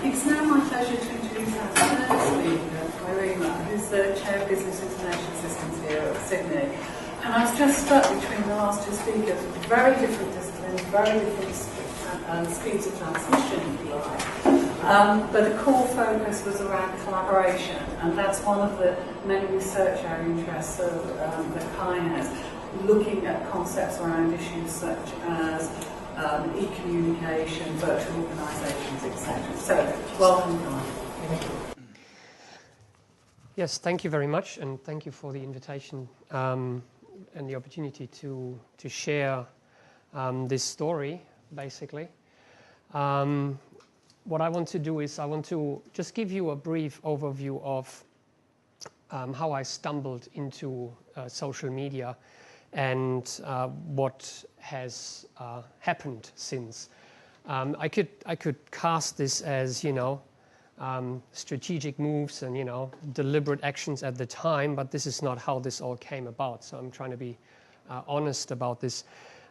It's now my pleasure to introduce our third speaker, Riemer, who's the Chair of Business Information Systems here at Sydney. And I was just stuck between the last two speakers, very different disciplines, very different speeds of transmission, if you like. But the core focus was around collaboration, and that's one of the many research area interests that Cohen has, looking at concepts around issues such as e-communication, virtual organisations, etc. So, welcome, Cohen. Thank you. Yes, thank you very much, and thank you for the invitation and the opportunity to share this story, basically. What I want to do is I want to just give you a brief overview of how I stumbled into social media and what has happened since. I could cast this as, strategic moves and, deliberate actions at the time, but this is not how this all came about. So I'm trying to be honest about this.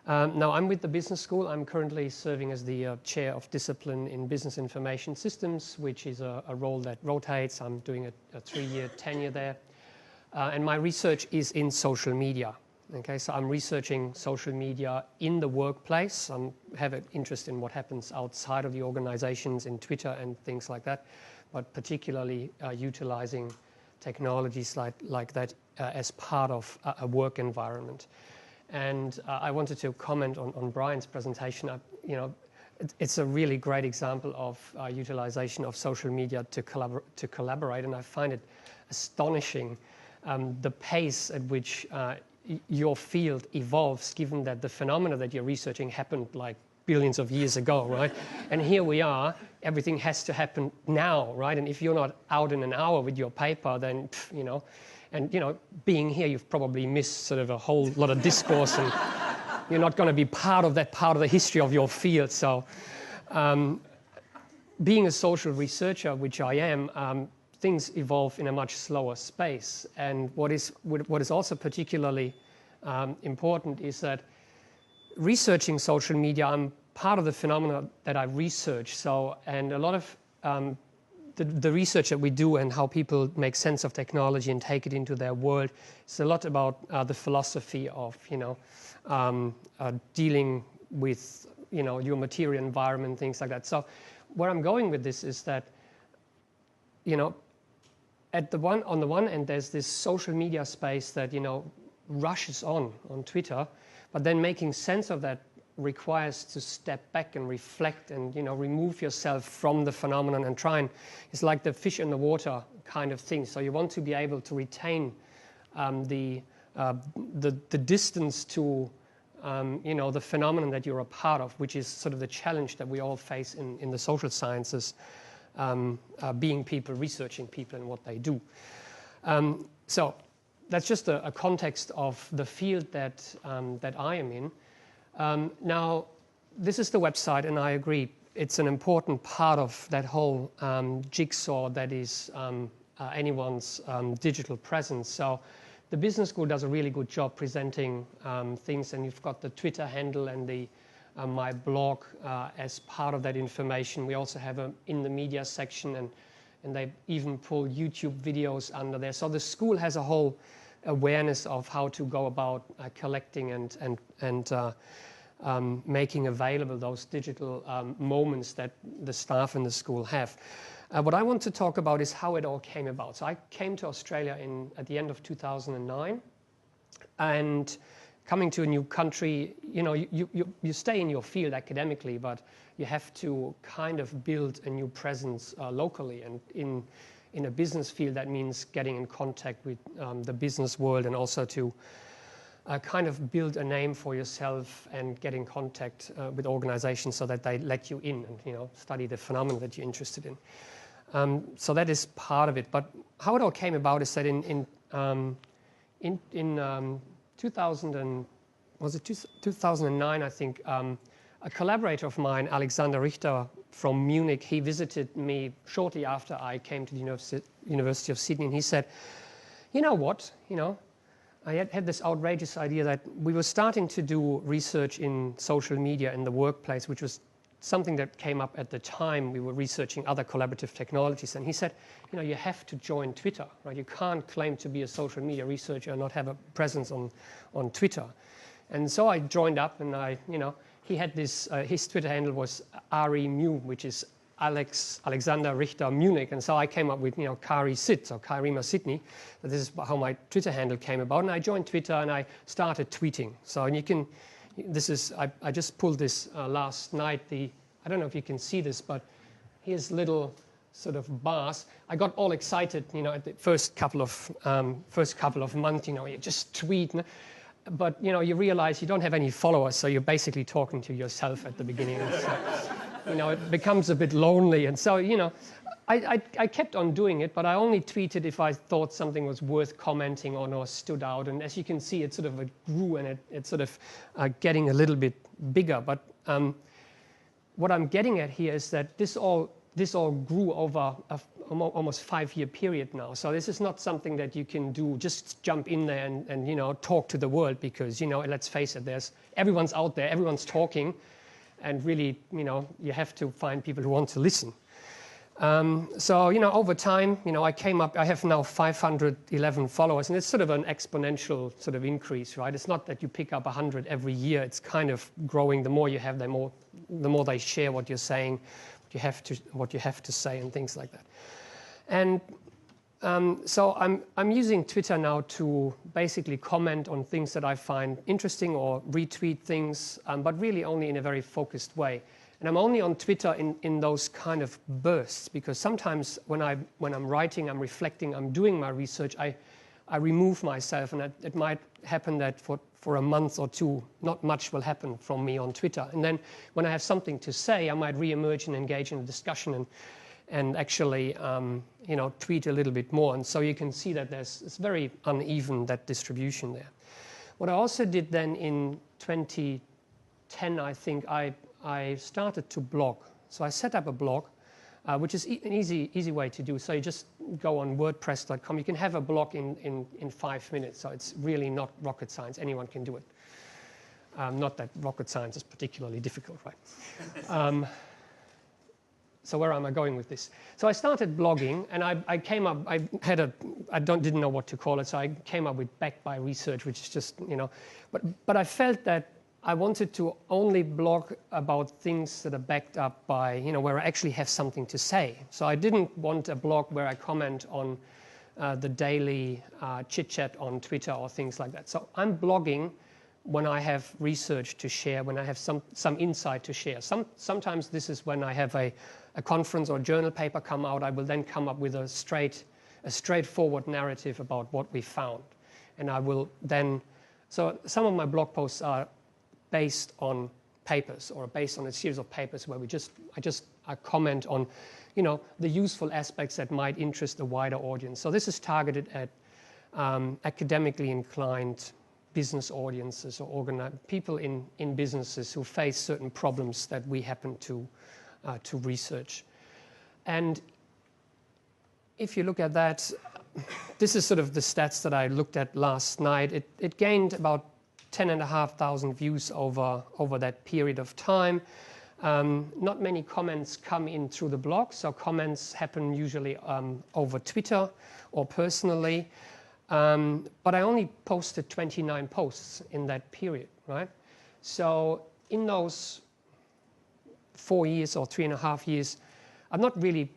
Now, I'm with the business school. I'm currently serving as the chair of discipline in business information systems, which is a role that rotates. I'm doing a 3-year tenure there. And my research is in social media. Okay, so I'm researching social media in the workplace. I have an interest in what happens outside of the organizations in Twitter and things like that, but particularly utilizing technologies like that as part of a work environment. And I wanted to comment on Brian's presentation. It's a really great example of utilization of social media to collaborate, and I find it astonishing the pace at which your field evolves, given that the phenomena that you're researching happened like billions of years ago, right? And here we are, everything has to happen now, right? And if you're not out in an hour with your paper, then, being here, you've probably missed sort of a whole lot of discourse, and you're not going to be part of the history of your field. So being a social researcher, which I am, things evolve in a much slower space. And what is also particularly important is that researching social media, I'm part of the phenomena that I research. So, and a lot of the research that we do and how people make sense of technology and take it into their world is a lot about the philosophy of, dealing with, your material environment, things like that. So where I'm going with this is that, on the one end, there's this social media space that, rushes on Twitter, but then making sense of that requires to step back and reflect and, remove yourself from the phenomenon and try and, it's like the fish in the water kind of thing. So you want to be able to retain the distance to, the phenomenon that you're a part of, which is sort of the challenge that we all face in the social sciences. Being people, researching people and what they do. So that's just a context of the field that I am in. Now, this is the website, and I agree, it's an important part of that whole jigsaw that is anyone's digital presence. So the business school does a really good job presenting things, and you've got the Twitter handle and my blog as part of that information. We also have in the media section, and they even pull YouTube videos under there. So the school has a whole awareness of how to go about collecting and making available those digital moments that the staff in the school have. What I want to talk about is how it all came about. So I came to Australia at the end of 2009, and coming to a new country, you stay in your field academically, but you have to kind of build a new presence locally. And in a business field, that means getting in contact with the business world, and also to kind of build a name for yourself and get in contact with organizations so that they let you in and study the phenomenon that you're interested in. So that is part of it. But how it all came about is that in 2009, I think, a collaborator of mine, Alexander Richter from Munich, he visited me shortly after I came to the University of Sydney, and he said, you know what, I had this outrageous idea that we were starting to do research in social media in the workplace, which was something that came up at the time. We were researching other collaborative technologies, and he said, you have to join Twitter, right? You can't claim to be a social media researcher and not have a presence on Twitter. And so I joined up, and he had this, his Twitter handle was Ari Mu, which is Alexander Richter Munich, and so I came up with Kari Sit, or Kai Riemer Sydney. This is how my Twitter handle came about, and I joined Twitter and I started tweeting. So you can, I just pulled this last night. I don't know if you can see this, but here's little sort of bars. I got all excited, at the first couple of months. You just tweet. But you realize you don't have any followers, so you're basically talking to yourself at the beginning. So, it becomes a bit lonely, and so I kept on doing it, but I only tweeted if I thought something was worth commenting on or stood out. And as you can see, it sort of grew, and it's sort of getting a little bit bigger. But what I'm getting at here is that this all grew over almost 5-year period now. So this is not something that you can do, just jump in there and talk to the world, because, let's face it, everyone's out there, everyone's talking, and really, you have to find people who want to listen. So, over time, I have now 511 followers, and it's sort of an exponential sort of increase, right? It's not that you pick up 100 every year. It's kind of growing. The more you have, the more they share what you're saying, what you have to say, and things like that. And so I'm using Twitter now to basically comment on things that I find interesting or retweet things, but really only in a very focused way. And I'm only on Twitter in those kind of bursts, because sometimes when I'm writing, I'm reflecting, I'm doing my research, I remove myself, and it might happen that for a month or two, not much will happen from me on Twitter. And then when I have something to say, I might re-emerge and engage in a discussion and actually tweet a little bit more. And so you can see that it's very uneven, that distribution there. What I also did then in 2010, I think, I started to blog. So I set up a blog, which is an easy way to do. So you just go on WordPress.com. You can have a blog in 5 minutes. So it's really not rocket science. Anyone can do it. Not that rocket science is particularly difficult, right? So where am I going with this? So I started blogging, and I came up. I didn't know what to call it. So I came up with backed by research, which is just But I felt that I wanted to only blog about things that are backed up by, where I actually have something to say. So I didn't want a blog where I comment on the daily chit-chat on Twitter or things like that. So I'm blogging when I have research to share, when I have some insight to share. Sometimes this is when I have a conference or journal paper come out. I will then come up with a straightforward narrative about what we found. And I will then, so some of my blog posts are based on papers, or based on a series of papers where I comment on, the useful aspects that might interest a wider audience. So this is targeted at academically inclined business audiences, or people in businesses who face certain problems that we happen to research. And if you look at that, this is sort of the stats that I looked at last night. It gained about 10,500 views over that period of time. Not many comments come in through the blog, so comments happen usually over Twitter or personally. But I only posted 29 posts in that period, right? So in those 4 years or 3.5 years, I'm not really.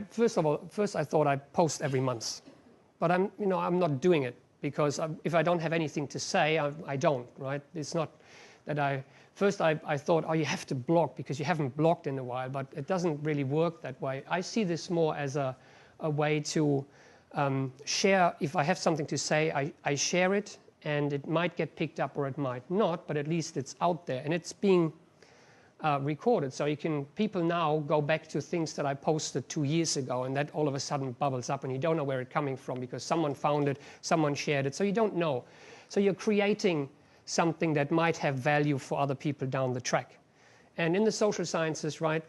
First I thought I'd post every month, but I'm not doing it, because if I don't have anything to say, I don't, right? It's not that I thought, oh, you have to blog because you haven't blogged in a while, but it doesn't really work that way. I see this more as a way to share. If I have something to say, I share it, and it might get picked up or it might not, but at least it's out there and it's being recorded. So people now go back to things that I posted 2 years ago, and that all of a sudden bubbles up, and you don't know where it's coming from because someone found it, someone shared it, so you don't know. So you're creating something that might have value for other people down the track. And in the social sciences, right,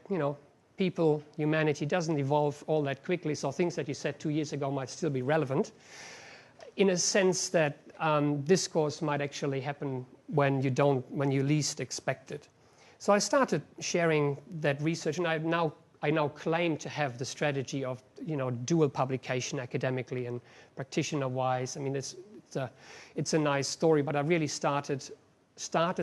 humanity doesn't evolve all that quickly, so things that you said 2 years ago might still be relevant, in a sense that discourse might actually happen when you least expect it. So I started sharing that research, and I now claim to have the strategy of dual publication academically and practitioner-wise. I mean, it's a nice story, but I really started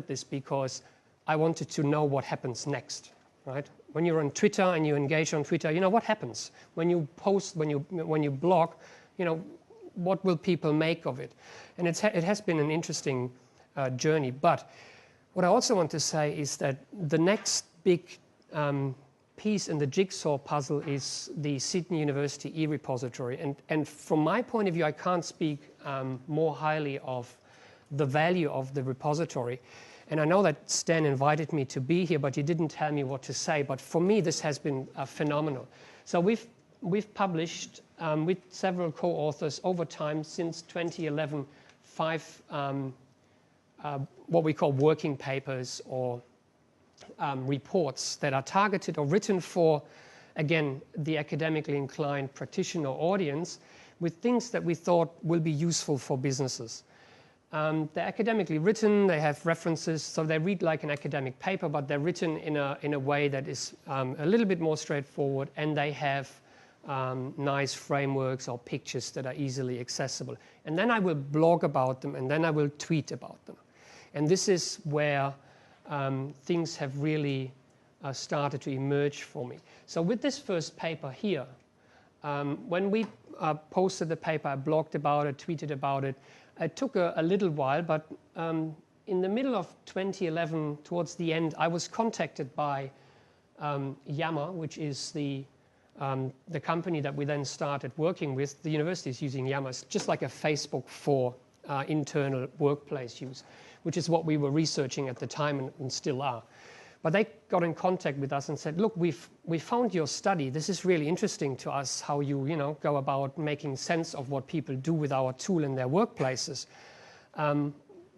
this because I wanted to know what happens next, right? When you're on Twitter and you engage on Twitter, what happens when you post, when you blog, what will people make of it? And it has been an interesting journey. But what I also want to say is that the next big piece in the jigsaw puzzle is the Sydney University e-repository. And from my point of view, I can't speak more highly of the value of the repository. And I know that Stan invited me to be here, but he didn't tell me what to say. But for me, this has been phenomenal. So we've published with several co-authors over time since 2011 5 what we call working papers or reports that are targeted or written for, again, the academically inclined practitioner audience with things that we thought will be useful for businesses. They're academically written, they have references, so they read like an academic paper, but they're written in a way that is a little bit more straightforward, and they have nice frameworks or pictures that are easily accessible. And then I will blog about them, and then I will tweet about them. And this is where things have really started to emerge for me. So with this first paper here, when we posted the paper, I blogged about it, tweeted about it. It took a little while, but in the middle of 2011, towards the end, I was contacted by Yammer, which is the company that we then started working with. The university is using Yammer. It's just like a Facebook for internal workplace use, which is what we were researching at the time and still are. But they got in contact with us and said, look, we found your study. This is really interesting to us, how you go about making sense of what people do with our tool in their workplaces.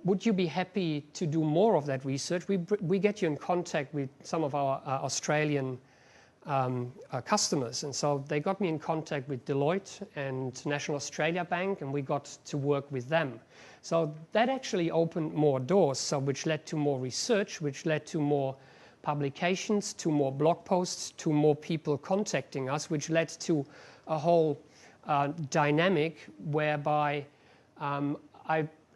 Would you be happy to do more of that research? We get you in contact with some of our Australian customers. And so they got me in contact with Deloitte and National Australia Bank, and we got to work with them. So that actually opened more doors, so which led to more research, which led to more publications, to more blog posts, to more people contacting us, which led to a whole dynamic whereby I'm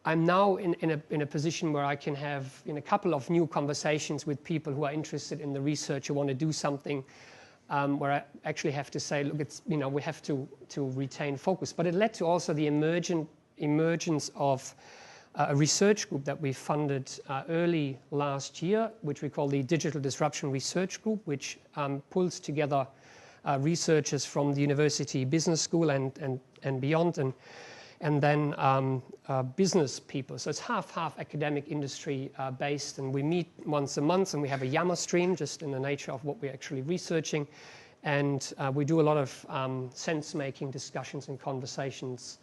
now in a position where I can have a couple of new conversations with people who are interested in the research, who want to do something, where I actually have to say, look, it's we have to retain focus. But it led to also the emergence of a research group that we funded early last year, which we call the Digital Disruption Research Group, which pulls together researchers from the University Business School and beyond, and then business people. So it's half academic industry based, and we meet once a month, and we have a Yammer stream just in the nature of what we're actually researching. And we do a lot of sense-making discussions and conversations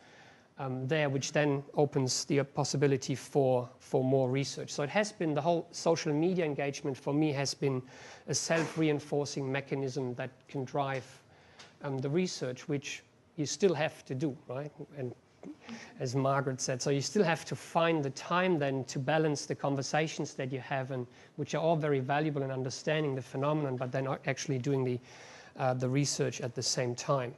there, which then opens the possibility for more research. So it has been, the whole social media engagement for me has been a self-reinforcing mechanism that can drive the research, which you still have to do, right? And as Margaret said, so you still have to find the time then to balance the conversations that you have, and which are all very valuable in understanding the phenomenon, but then actually doing the research at the same time.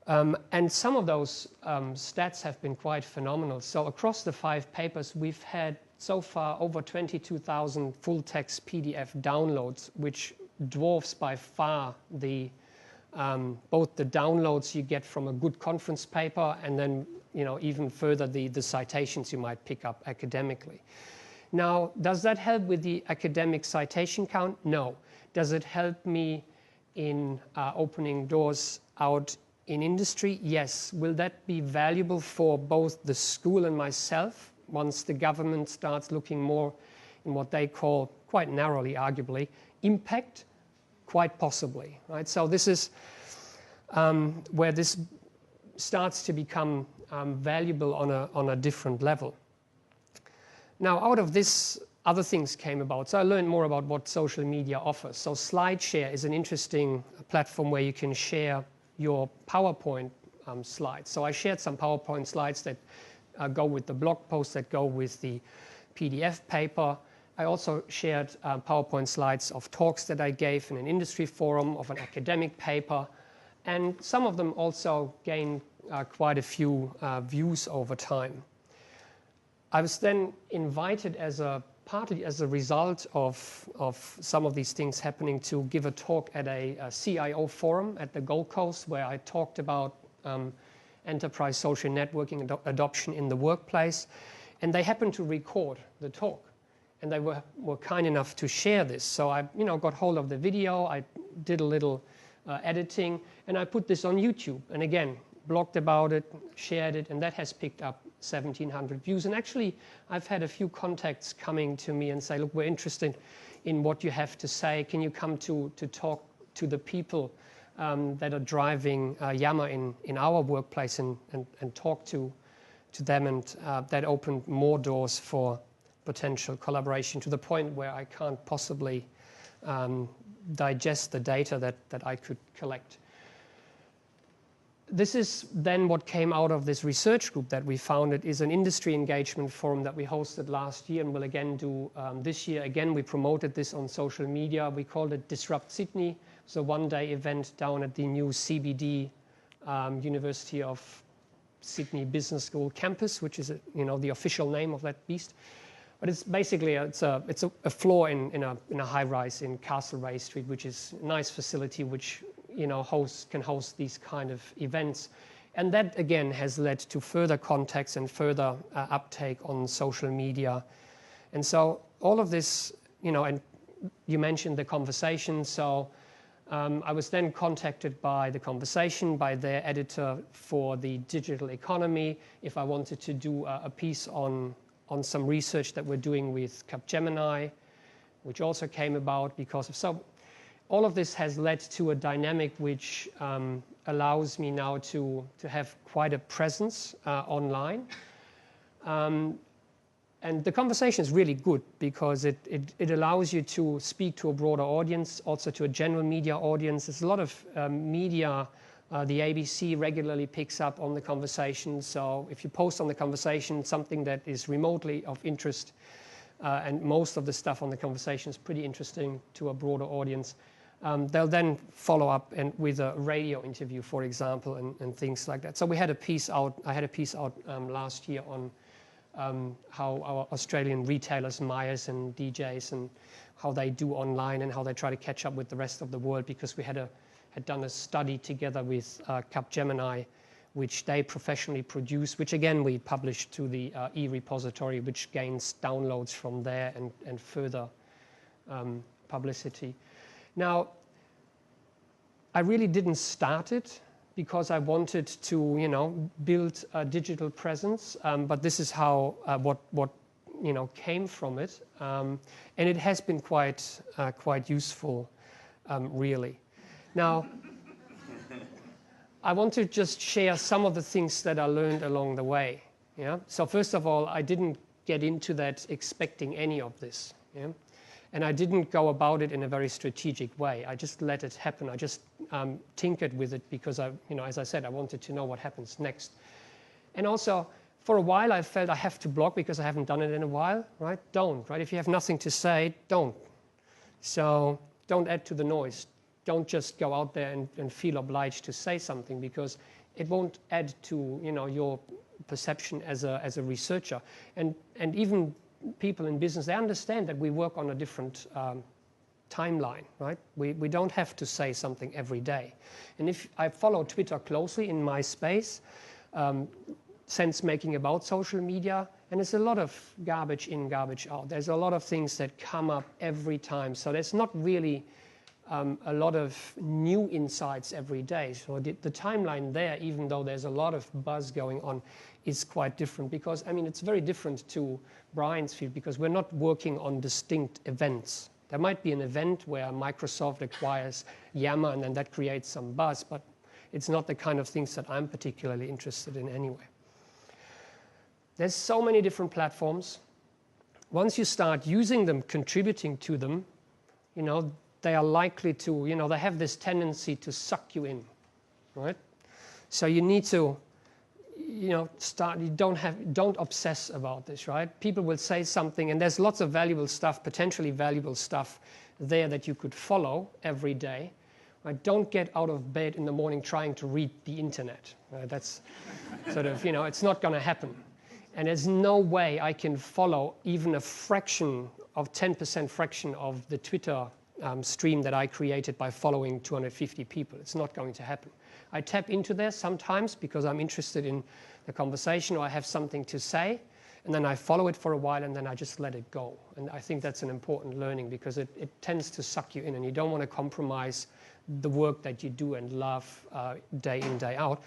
And some of those stats have been quite phenomenal. So across the 5 papers, we've had so far over 22,000 full-text PDF downloads, which dwarfs by far the both the downloads you get from a good conference paper, and then even further the citations you might pick up academically. Now, does that help with the academic citation count? No. Does it help me in opening doors out in industry? Yes. Will that be valuable for both the school and myself once the government starts looking more in what they call, quite narrowly arguably, impact? Quite possibly, right? So this is where this starts to become valuable on a different level. Now, out of this, other things came about. So I learned more about what social media offers. So SlideShare is an interesting platform where you can share your PowerPoint slides. So I shared some PowerPoint slides that go with the blog posts, that go with the PDF paper, I also shared PowerPoint slides of talks that I gave in an industry forum, of an academic paper, and some of them also gained quite a few views over time. I was then invited partly as a result of some of these things happening to give a talk at a CIO forum at the Gold Coast, where I talked about enterprise social networking adoption in the workplace. And they happened to record the talk. And they were kind enough to share this. So I got hold of the video, I did a little editing, and I put this on YouTube. And again, blogged about it, shared it, and that has picked up 1,700 views. And actually, I've had a few contacts coming to me and say, look, we're interested in what you have to say. Can you come to talk to the people that are driving Yammer in our workplace and talk to them? And that opened more doors for potential collaboration, to the point where I can't possibly digest the data that I could collect. This is then what came out of this research group that we founded, is an industry engagement forum that we hosted last year and will again do this year. Again, we promoted this on social media. We called it Disrupt Sydney. It's a one-day event down at the new CBD University of Sydney Business School campus, which is the official name of that beast. But it's basically it's a floor in a high-rise in Castlereagh Street, which is a nice facility which can host these kind of events. And that again has led to further contacts and further uptake on social media. And so all of this, and you mentioned the Conversation. So I was then contacted by the Conversation, by their editor for the digital economy, if I wanted to do a piece on some research that we're doing with Capgemini, which also came about because of. So all of this has led to a dynamic which allows me now to have quite a presence online. And the Conversation is really good because it allows you to speak to a broader audience, also to a general media audience. There's a lot of media. The ABC regularly picks up on the Conversation. So if you post on the Conversation something that is remotely of interest, and most of the stuff on the Conversation is pretty interesting to a broader audience, they'll then follow up with a radio interview, for example, and things like that. So we had a piece out. I had a piece out last year on how our Australian retailers, Myers and DJs, and how they do online and how they try to catch up with the rest of the world, because we had done a study together with Capgemini, which they professionally produce, which again we published to the e-repository, which gains downloads from there and further publicity. Now, I really didn't start it because I wanted to, build a digital presence, but this is how what came from it, and it has been quite useful, really. Now, I want to just share some of the things that I learned along the way. Yeah. So first of all, I didn't get into that expecting any of this. Yeah. And I didn't go about it in a very strategic way. I just let it happen. I just tinkered with it because as I said, I wanted to know what happens next. And also, for a while, I felt I have to blog because I haven't done it in a while. Right? Don't. Right? If you have nothing to say, don't. So don't add to the noise. Don't just go out there and feel obliged to say something, because it won't add to your perception as a researcher. And even people in business, they understand that we work on a different timeline, right? We don't have to say something every day. And if I follow Twitter closely in my space, sense making about social media, and there's a lot of garbage in, garbage out. There's a lot of things that come up every time. So there's not really a lot of new insights every day. So the timeline there, even though there's a lot of buzz going on, is quite different, because it's very different to Brian's field, because we're not working on distinct events. There might be an event where Microsoft acquires Yammer and then that creates some buzz, but it's not the kind of things that I'm particularly interested in anyway. There's so many different platforms. Once you start using them, contributing to them, they are likely to, they have this tendency to suck you in, right? So you need to, don't obsess about this, right? People will say something, and there's lots of valuable stuff, potentially valuable stuff there that you could follow every day. Right? Don't get out of bed in the morning trying to read the internet. Right? That's sort of, it's not going to happen. And there's no way I can follow even a fraction of 10% fraction of the Twitter stream that I created by following 250 people. It's not going to happen. I tap into there sometimes because I'm interested in the conversation or I have something to say, and then I follow it for a while and then I just let it go. And I think that's an important learning because it tends to suck you in, and you don't want to compromise the work that you do and love day in, day out,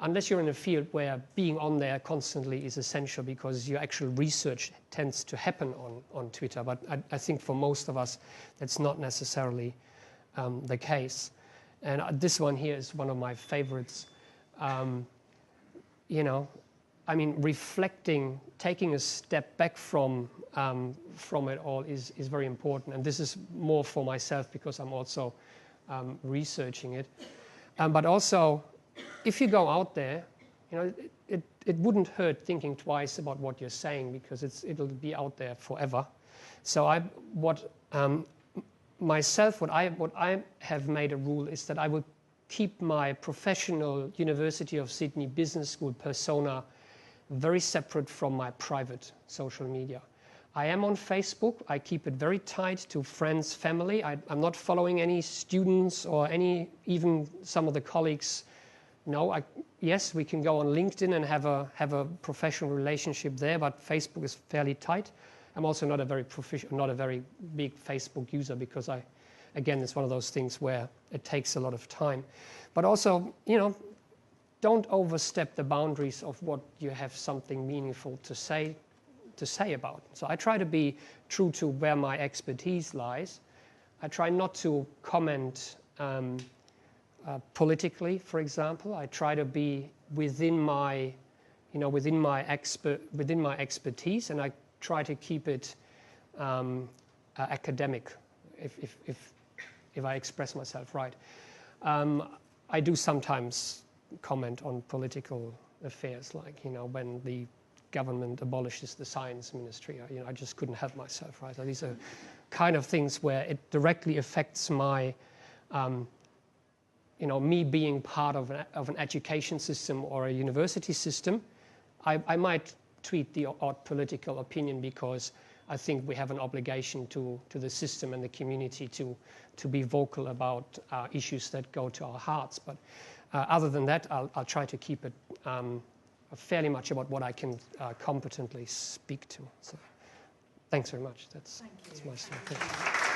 unless you're in a field where being on there constantly is essential because your actual research tends to happen on Twitter. But I think for most of us, that's not necessarily the case. And this one here is one of my favorites. Reflecting, taking a step back from it all is very important. And this is more for myself because I'm also researching it. But also, if you go out there, it wouldn't hurt thinking twice about what you're saying because it'll be out there forever. So what I have made a rule is that I will keep my professional University of Sydney Business School persona very separate from my private social media. I am on Facebook. I keep it very tight to friends, family. I'm not following any students or even some of the colleagues. No, yes, we can go on LinkedIn and have a professional relationship there, but Facebook is fairly tight. I'm also not a very big Facebook user because again, it's one of those things where it takes a lot of time. But also, don't overstep the boundaries of what you have something meaningful to say about. So I try to be true to where my expertise lies. I try not to comment politically, for example. I try to be within my expertise, and I try to keep it academic, if I express myself right. I do sometimes comment on political affairs, like when the government abolishes the science ministry. I just couldn't help myself, right? So these are kind of things where it directly affects my me being part of an education system or a university system. I might tweet the odd political opinion because I think we have an obligation to the system and the community to be vocal about issues that go to our hearts. But other than that, I'll try to keep it fairly much about what I can competently speak to. So thanks very much. That's my stuff.